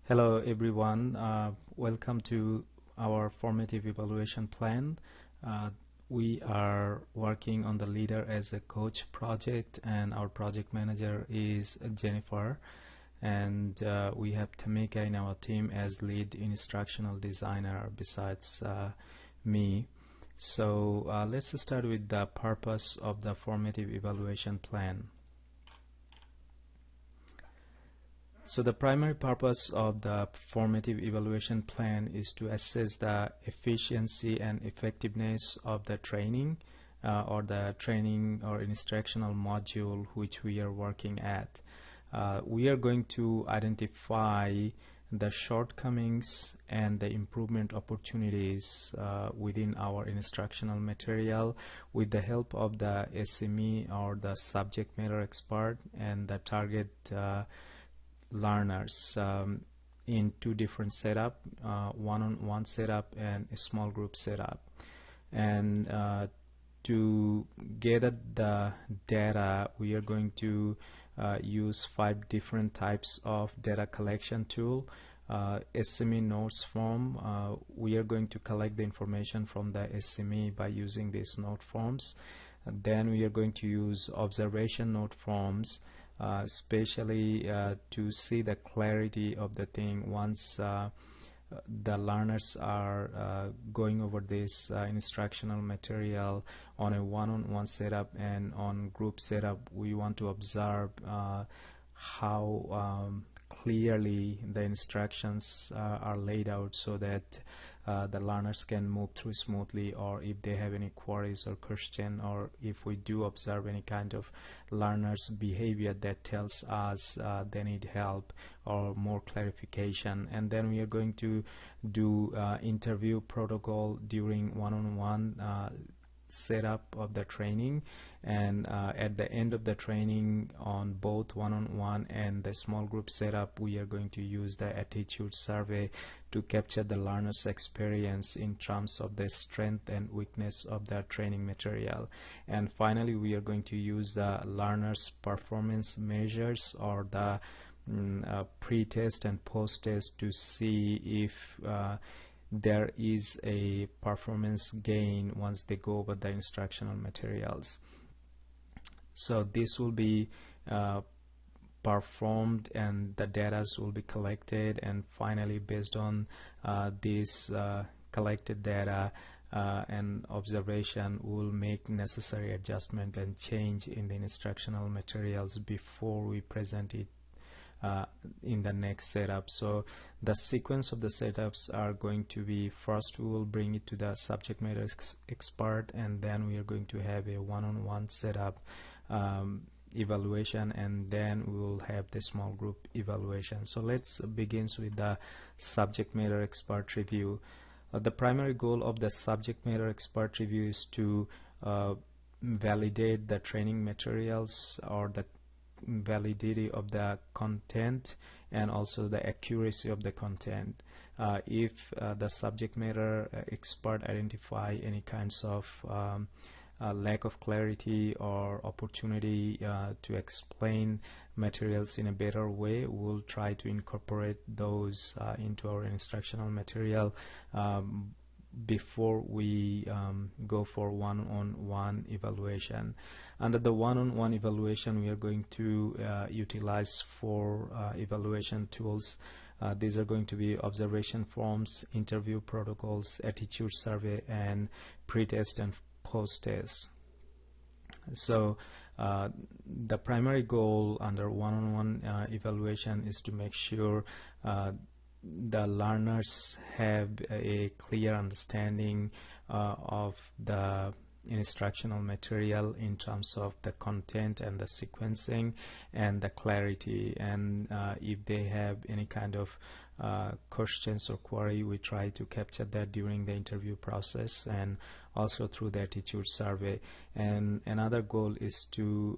Hello everyone, welcome to our formative evaluation plan. We are working on the leader as a coach project, and our project manager is Jennifer, and we have Tamika in our team as lead instructional designer besides me. So let's start with the purpose of the formative evaluation plan. So the primary purpose of the formative evaluation plan is to assess the efficiency and effectiveness of the training or the training or instructional module which we are working at. We are going to identify the shortcomings and the improvement opportunities within our instructional material with the help of the SME or the subject matter expert and the target learners in two different setup, one-on-one setup and a small group setup. And to gather the data, we are going to use 5 different types of data collection tool. SME notes form, we are going to collect the information from the SME by using these note forms. Then we are going to use observation note forms, especially to see the clarity of the thing once the learners are going over this instructional material on a one-on-one setup and on group setup. We want to observe how clearly the instructions are laid out so that the learners can move through smoothly, or if they have any queries or question, or if we do observe any kind of learners behavior that tells us they need help or more clarification. And then we are going to do interview protocol during one-on-one setup of the training, and at the end of the training on both one-on-one and the small group setup, we are going to use the attitude survey to capture the learner's experience in terms of the strength and weakness of the training material. And finally, we are going to use the learner's performance measures or the pre-test and post-test to see if there is a performance gain once they go over the instructional materials. So this will be performed and the data will be collected, and finally based on this collected data and observation, will make necessary adjustment and change in the instructional materials before we present it in the next setup. So the sequence of the setups are going to be, first we will bring it to the subject matter expert, and then we are going to have a one-on-one setup evaluation, and then we will have the small group evaluation. So let's begin with the subject matter expert review. The primary goal of the subject matter expert review is to validate the training materials or the validity of the content and also the accuracy of the content. If the subject matter expert identify any kinds of lack of clarity or opportunity to explain materials in a better way, we'll try to incorporate those into our instructional material before we go for one-on-one evaluation. Under the one-on-one evaluation, we are going to utilize 4 evaluation tools. These are going to be observation forms, interview protocols, attitude survey, and pre-test and post-test. So the primary goal under one-on-one evaluation is to make sure the learners have a clear understanding of the instructional material in terms of the content and the sequencing and the clarity, and if they have any kind of questions or query, we try to capture that during the interview process and also through the attitude survey. And another goal is to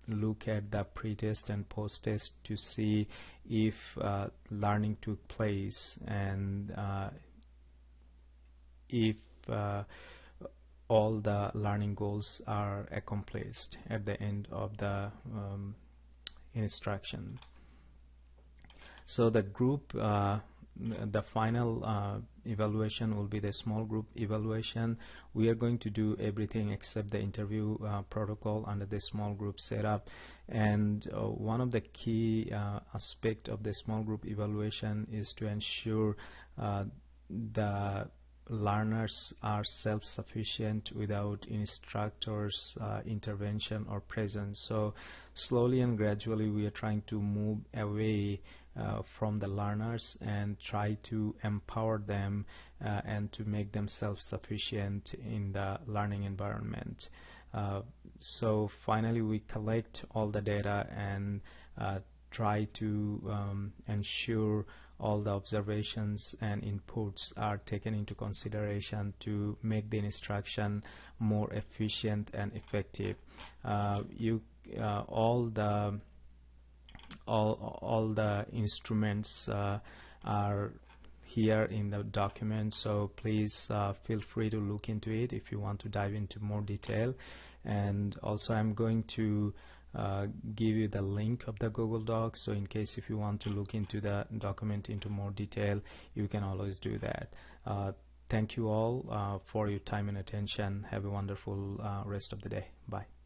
look at the pre-test and post-test to see if learning took place and if all the learning goals are accomplished at the end of the instruction. So the group, the final evaluation will be the small group evaluation. We are going to do everything except the interview protocol under the small group setup. And one of the key aspect of the small group evaluation is to ensure the learners are self-sufficient without instructors intervention or presence. So slowly and gradually we are trying to move away from the learners and try to empower them and to make them self-sufficient in the learning environment. So finally we collect all the data and try to ensure all the observations and inputs are taken into consideration to make the instruction more efficient and effective. All the instruments are here in the document, so please feel free to look into it if you want to dive into more detail. And also I'm going to give you the link of the Google Doc, so in case if you want to look into the document into more detail, you can always do that. Thank you all for your time and attention. Have a wonderful rest of the day. Bye.